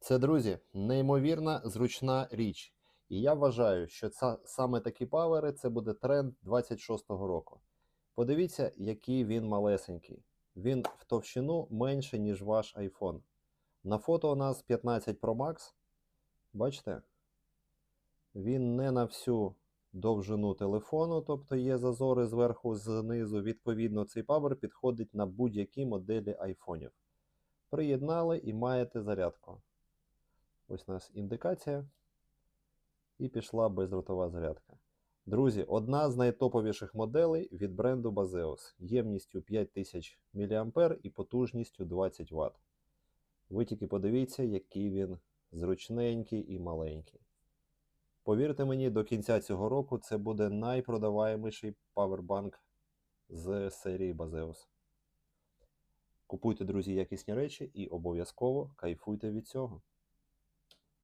Це, друзі, неймовірна зручна річ. І я вважаю, що саме такі павери це буде тренд 26-го року. Подивіться, який він малесенький. Він в товщину менше, ніж ваш iPhone. На фото у нас 15 Pro Max. Бачите? Він не на всю довжину телефону, тобто є зазори зверху, знизу. Відповідно, цей павер підходить на будь-які моделі айфонів. Приєднали і маєте зарядку. Ось у нас індикація. І пішла бездротова зарядка. Друзі, одна з найтоповіших моделей від бренду Baseus. Ємністю 5000 мА і потужністю 20 Вт. Ви тільки подивіться, який він зручненький і маленький. Повірте мені, до кінця цього року це буде найпродаваєміший павербанк з серії Baseus. Купуйте, друзі, якісні речі і обов'язково кайфуйте від цього.